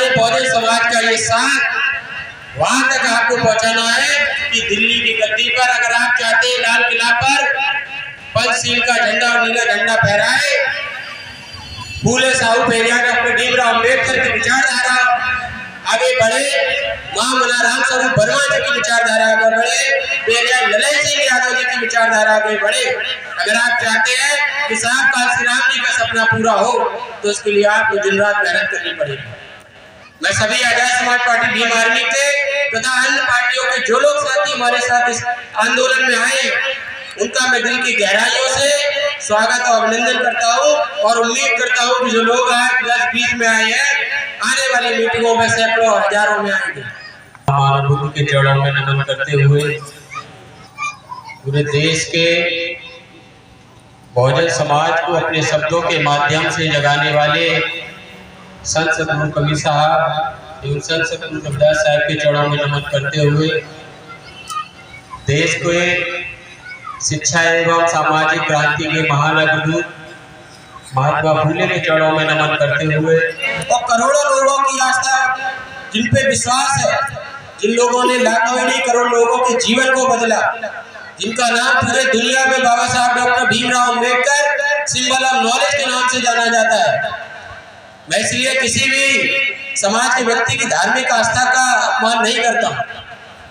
हमें बहुजन समाज का ये साथ वहां तक आपको पहुंचाना है कि दिल्ली की गद्दी पर अगर आप चाहते हैं लाल किला पर पंचशील का झंडा और नीला झंडा फहराए, फूले साहू पेरियार डॉक्टर भीमराव अम्बेडकर की विचारधारा आगे बढ़े, महामना राम स्वरूप वर्मा जी की विचारधारा आगे बढ़े, पेरियार ललन सिंह यादव जी की विचारधारा आगे बढ़े। अगर आप चाहते हैं कि साहब काशी राम जी का सपना पूरा हो तो उसके लिए आपको दिन रात मेहनत करनी पड़ेगी। मैं सभी आजाद समाज पार्टी भीम आर्मी के तथा अन्य पार्टियों के जो लोग साथी हमारे साथ इस आंदोलन में आए उनका मैं दिल की गहराइयों से स्वागत और अभिनंदन करता हूं और उम्मीद करता हूं कि जो लोग आज 10-20 में आए हैं आने वाली मीटिंगों में सैकड़ों हजारों में आएंगे। हमारा बुद्ध के चरणों में नमन करते हुए पूरे देश के बहुजन समाज को अपने शब्दों के माध्यम से जगाने वाले संत सतगुरु कबीर साहब एवं संत सतगुरु रविदास साहब के चरणों में नमन करते हुए देश को शिक्षा एवं सामाजिक क्रांति के महान अग्रदूत महात्मा फूले के चरणों में नमन करते हुए और करोड़ों लोगों की आस्था जिन पे विश्वास है, जिन लोगों ने लाखों ही नहीं करोड़ लोगों के जीवन को बदला, जिनका नाम पूरे दुनिया में बाबा साहब doctor Bhimrao Ambedkar symbol of knowledge के नाम से जाना जाता है। मैं इसलिए किसी भी समाज के व्यक्ति की धार्मिक आस्था का अपमान नहीं करता,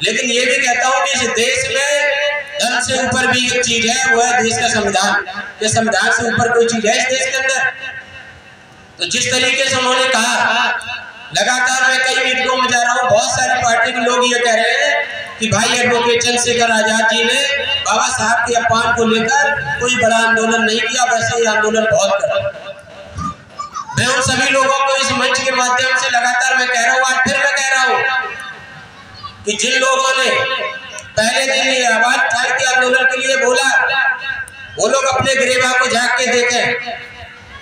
लेकिन ये भी कहता हूँ कि इस देश में धर्म से ऊपर भी एक चीज है, वो है देश का संविधान। ये संविधान से ऊपर कोई चीज है इस देश के अंदर? तो जिस तरीके से उन्होंने कहा, लगातार मैं कई मीटिंगों में जा रहा हूँ, बहुत सारी पार्टी के लोग ये कह रहे हैं कि भाई एडवोकेट चंद्रशेखर आजाद जी ने बाबा साहब के अपमान को लेकर कोई बड़ा आंदोलन नहीं किया, वैसे ये आंदोलन बहुत कर। मैं उन सभी लोगों को इस मंच के माध्यम से लगातार मैं कह रहा हूँ, आज फिर मैं कह रहा हूँ कि जिन लोगों ने पहले दिन ये आवाज उठाई थी आंदोलन के लिए बोला, वो लोग अपने गिरेबान को झांक के देखें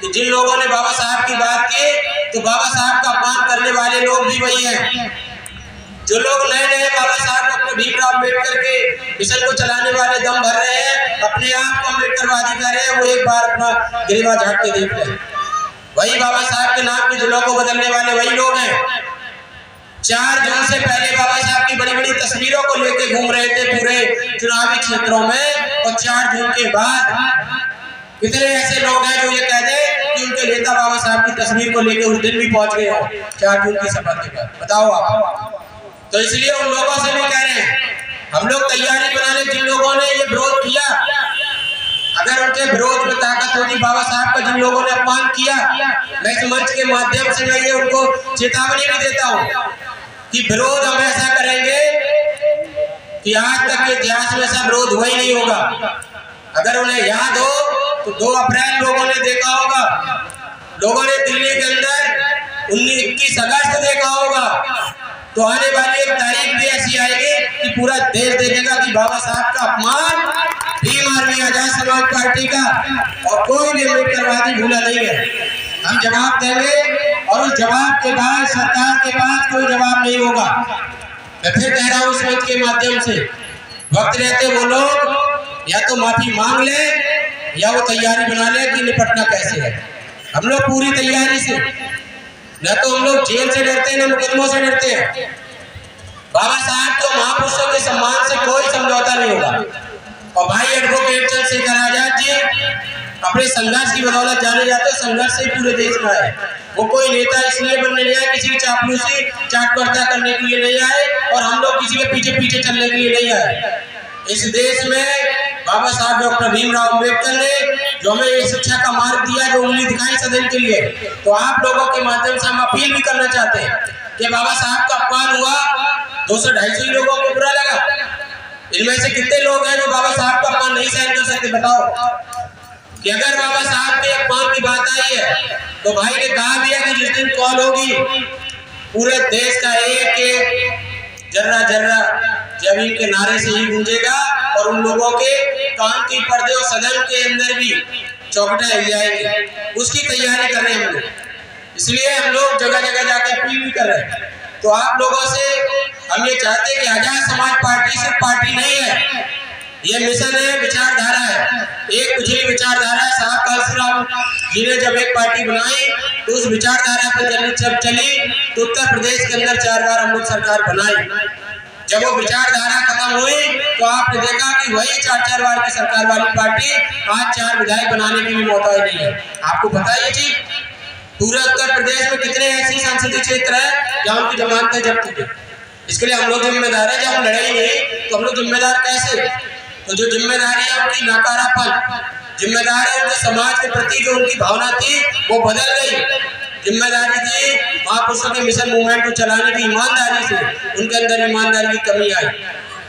कि जिन लोगों ने बाबा साहब की बात की तो बाबा साहब का अपमान करने वाले लोग भी वही हैं। जो लोग नए नए बाबा साहब डॉक्टर भीमराव अम्बेडकर के मिशन को चलाने वाले दम भर रहे हैं, अपने आप को अम्बेडकरवादी कर रहे हैं, वो एक बार अपना गिरेबान झांक के देख रहे हैं। वही बाबा साहब के नाम के जिलों को बदलने वाले वही लोग हैं। 4 जून से पहले बाबा साहब की बड़ी बड़ी तस्वीरों को लेके घूम रहे थे पूरे चुनावी क्षेत्रों में, और 4 जून के बाद कितने ऐसे लोग हैं जो ये कह दें कि उनके नेता बाबा साहब की तस्वीर को लेके उस दिन भी पहुंच गए हो 4 जून की शपथ के बाद? बताओ आप। तो इसलिए उन लोगों से भी कह रहे हैं, हम लोग तैयारी बना ले। जिन लोगों ने ये विरोध किया, अगर उनके विरोध में ताकत होगी, बाबा साहब का जिन लोगों ने अपमान किया, मैं इस मंच के माध्यम से मैं ये उनको चेतावनी भी देता हूँ कि विरोध हम ऐसा करेंगे कि आज तक के इतिहास में ऐसा विरोध हुआ ही नहीं होगा। अगर उन्हें याद हो तो 2 अप्रैल लोगों ने देखा होगा, लोगों ने दिल्ली के अंदर 21 अगस्त देखा होगा, तो आने वाली एक तारीख भी ऐसी आएगी कि पूरा देश देखेगा कि बाबा साहब का अपमान भीम आर्मी आजाद समाज पार्टी का और कोई भी अम्बेडकरवादी भूला नहीं है। हम जवाब देंगे और उस जवाब के बाद सरकार के पास कोई जवाब नहीं होगा। मैं फिर कह रहा हूँ इस मंच के माध्यम से, वक्त रहते वो लोग या तो माफी मांग ले या वो तैयारी बना ले कि निपटना कैसे है। हम लोग पूरी तैयारी से, न तो हम लोग जेल से डरते हैं न मुकदमों से डरते हैं। बाबा साहब को महापुरुषों के सम्मान से कोई समझौता नहीं होगा। और भाई एडवोकेट चंद्रशेखर आजाद जी अपने संघर्ष की बदौलत जाने जाते, संघर्ष से पूरे देश में आए। वो कोई नेता इसलिए बनने नहीं आए, किसी की चापलूसी चाटपर्दा करने के लिए नहीं आए, और हम लोग किसी के पीछे पीछे चलने के लिए नहीं आए। इस देश में बाबा साहब डॉक्टर भीमराव अम्बेडकर ने जो हमें ये शिक्षा का मार्ग दिया, जो उंगली दिखाई सदैव के लिए, तो आप लोगों के माध्यम से हम अपील भी करना चाहते हैं कि बाबा साहब का अपमान हुआ, 200-250 लोगों को बुरा लगा, इनमें से कितने लोग हैं जो बाबा साहब का अपमान नहीं सहन कर सकते? बताओ। कि अगर बाबा साहब के अपमान की बात आई है तो भाई ने कहा भी है कि जिस दिन कॉल होगी पूरे देश का एक एक जर्रा जर्रा जमीन के नारे से ही गूंजेगा, और उन लोगों के कान के पर्दे और सदन के अंदर भी चौखटा हिल जाएंगे। उसकी तैयारी कर रहे हैं हम लोग, इसलिए हम लोग जगह जगह जाके अपील भी कर रहे हैं। तो आप लोगों से हम ये चाहते हैं कि आजाद समाज पार्टी सिर्फ पार्टी नहीं है, ये मिशन है, विचारधारा है। एक पिछली विचारधारा साहब काशीराम जी ने जब एक पार्टी बनाई तो उस विचारधारा पर जब चली तो उत्तर प्रदेश के अंदर 4 बार हम लोग सरकार बनाई। जब वो विचारधारा खत्म हुई तो आपने देखा कि वही 4 बार की सरकार वाली पार्टी आज 4 विधायक बनाने की भी मौका ही नहीं है। आपको पता है ये चीज? पूरे उत्तर प्रदेश में कितने ऐसी संसदीय क्षेत्र है जहाँ उनकी जमानतें जब्त हुई। इसके लिए हम लोग जिम्मेदार है। जब हम लड़े ही नहीं तो हम लोग जिम्मेदार कैसे? तो जो जिम्मेदारी है उनकी नकारापन, जिम्मेदार है उनके समाज के प्रति जो उनकी भावना थी वो बदल गई। जिम्मेदारी थी महापुरुषों के मिशन मूवमेंट को चलाने की, ईमानदारी से उनके अंदर ईमानदारी की कमी आई।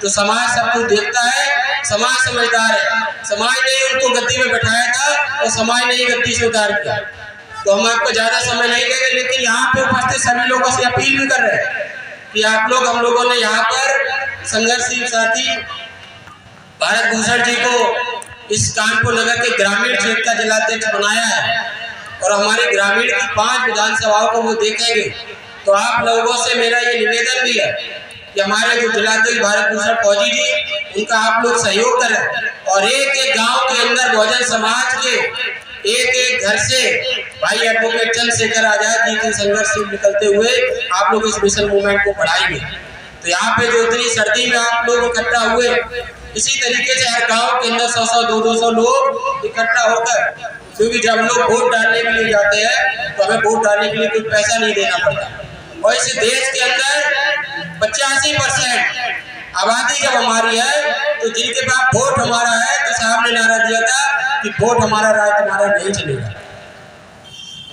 तो समाज सब कुछ देखता है, समाज समझदार है। समाज ने उनको गद्दी में बैठाया था और समाज ने गद्दी से उतार दिया। तो हम आपको ज्यादा समय नहीं देंगे, लेकिन यहाँ पे उपस्थित सभी लोगों से अपील भी कर रहे हैं कि आप लोग, हम लोगों ने यहाँ पर संघर्षशील साथी भारत भूषण जी को इस कानपुर नगर के ग्रामीण क्षेत्र का जिलाध्यक्ष बनाया है और हमारे ग्रामीण की 5 विधानसभाओं को वो देखेंगे। तो आप लोगों से मेरा ये निवेदन भी है कि हमारे जो जिलाध्यक्ष भारत भूषण फौजी जी, उनका आप लोग सहयोग करें और एक गांव के अंदर बहुजन समाज के एक घर से भाई एडवोकेट चंद्रशेखर आजाद जी के संघर्ष से निकलते हुए आप लोग इस मिशन मूवमेंट को बढ़ाएंगे। तो यहाँ पे जो इतनी सर्दी में आप लोग इकट्ठा हुए, इसी तरीके से हर गांव के अंदर 100-100, 200-200 लोग इकट्ठा होकर, क्योंकि जब हम लोग वोट डालने के लिए जाते हैं तो हमें वोट डालने के लिए कोई पैसा नहीं देना पड़ता। और इस देश के अंदर 85% आबादी जब हमारी है तो जिनके पास वोट हमारा है, तो साहब ने नारा दिया था कि वोट हमारा राज तुम्हारा नहीं चलेगा।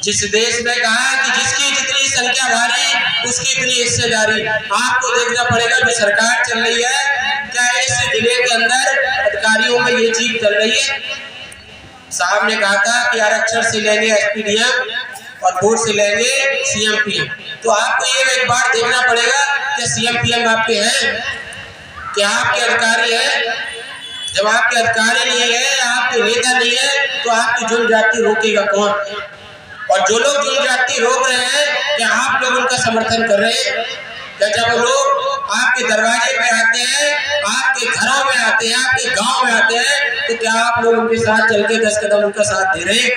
जिस देश में कहा कि जिसकी जितनी संख्या भारी उसकी इतनी हिस्सेदारी, आपको देखना पड़ेगा जो सरकार चल रही है, क्या इस जिले के अंदर अधिकारियों में ये चीज चल रही है? साहब ने कहा था कि आरक्षण से लेंगे एसपीडीएम और वोट से लेंगे सीएम पीएम। तो आपको ये एक बार देखना पड़ेगा कि सीएम पीएम आपके हैं, क्या आपके अधिकारी है? जब आपके अधिकारी नहीं है, आपके नेता नहीं है, तो आपकी जनजाति रोकेगा कौन? और जो लोग जनजाति रोक रहे हैं, क्या आप लोग उनका समर्थन कर रहे हैं? क्या जब लोग आपके दरवाजे पे आते हैं, आपके घरों में आते हैं, आपके गांव में आते हैं, तो क्या आप लोग उनके साथ चल के 10 कदम उनका साथ दे रहे हैं?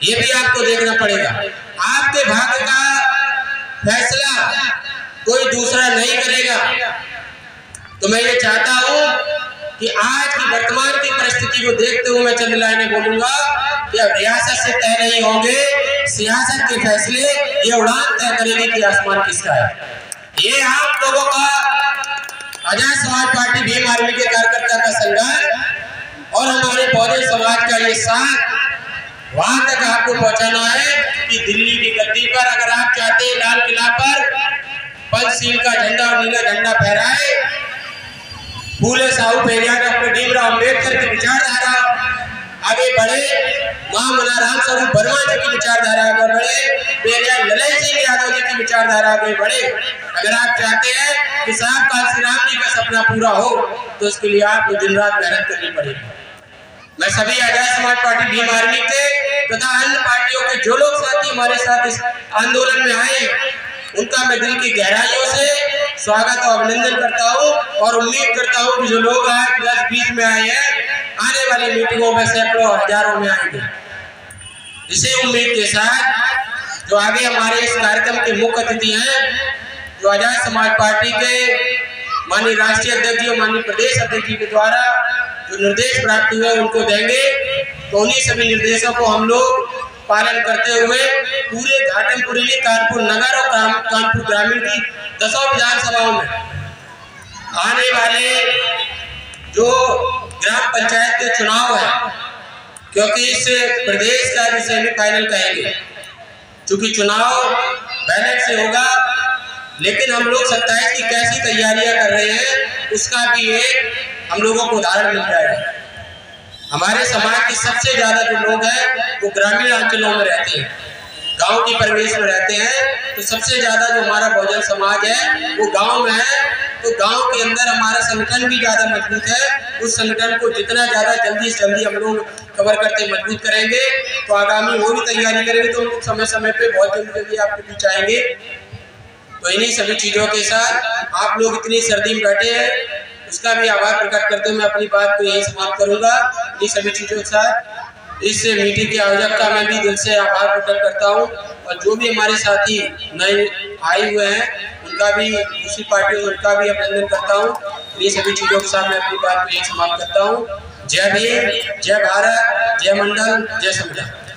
ये भी आपको देखना पड़ेगा। आपके भाग्य का फैसला कोई दूसरा नहीं करेगा। तो मैं ये चाहता हूँ कि आज की वर्तमान की परिस्थिति को देखते हुए मैं चंद लाइनें बोलूंगा कि अब रियासत से तय नहीं होंगे, सियासत के फैसले ये उड़ान तय करेंगे कि आसमान किसका है। ये आप लोगों का आजाद समाज पार्टी भीम आर्मी के कार्यकर्ता का संघर्ष और हमारे बहुजन समाज का ये साथ वहां तक आपको पहुंचाना है कि दिल्ली की गद्दी पर अगर आप चाहते हैं लाल किला पर पंचशील का झंडा और नीला झंडा फहराए, फूले साहू पेरियार डॉक्टर भीमराव अम्बेडकर की विचारधारा आगे बढ़े, मां मनाराम स्वरूप वर्मा जी की विचारधारा आगे बढ़े, पेरियार ललन सिंह यादव जी की विचारधारा आगे बढ़े। अगर आप चाहते हैं कि साहब काशी राम जी का सपना पूरा हो, तो इसके लिए आपको दिन रात मेहनत करनी पड़ेगी। मैं सभी आजाद समाज पार्टी भीम आर्मी के तथा अन्य पार्टियों के जो लोग साथी हमारे साथ इस आंदोलन में आए, उनका मैं दिल की गहराइयों से स्वागत और अभिनंदन करता हूं और उम्मीद करता हूं कि जो लोग आज 10-20 में आए हैं, आने वाली मीटिंगों में सैकड़ों हजारों में आएंगे। इसी उम्मीद के साथ जो आगे हमारे इस कार्यक्रम के मुख्य अतिथि हैं, जो आजाद समाज पार्टी के माननीय राष्ट्रीय अध्यक्ष और माननीय प्रदेश अध्यक्ष जी के द्वारा जो निर्देश प्राप्त हुए उनको देंगे, तो उन्हीं सभी निर्देशों को हम लोग पालन करते हुए पूरे घाटमपुरी, कानपुर नगर और कानपुर ग्रामीण की 10 विधानसभाओं में आने वाले जो ग्राम पंचायत के चुनाव है, क्योंकि इस प्रदेश का भी सेमीफाइनल कहेंगे, क्योंकि चुनाव बैलेट से होगा, लेकिन हम लोग 27 की कैसी तैयारियां कर रहे हैं उसका भी एक हम लोगों को उदाहरण मिल जाएगा। हमारे समाज के सबसे ज्यादा जो लोग हैं वो ग्रामीण अंचलों में रहते हैं, गांव की परिवेश में रहते हैं। तो सबसे ज्यादा जो हमारा बहुजन समाज है वो गांव में है। तो गांव के अंदर हमारा संगठन भी ज्यादा मजबूत है। उस संगठन को जितना ज्यादा जल्दी से जल्दी हम लोग कवर करते मजबूत करेंगे, तो आगामी वो भी तैयारी करेंगे, तो हम लोग समय समय पे बहुत जल्दी आपके बीच आएंगे। तो इन्हीं सभी चीजों के साथ आप लोग इतनी सर्दी में बैठे हैं, उसका भी आभार प्रकट करते हुए मैं अपनी बात को यही समाप्त करूंगा। इन्हीं सभी चीजों के साथ इस मीटिंग के आयोजक का मैं भी दिल से आभार प्रकट करता हूँ, और जो भी हमारे साथी नए आए हुए हैं उनका भी, दूसरी पार्टियों उनका भी अभिनंदन करता हूँ। ये सभी चीज़ों के साथ मैं अपनी बात को यही समाप्त करता हूँ। जय भीम, जय भारत, जय मंडल, जय संविधान।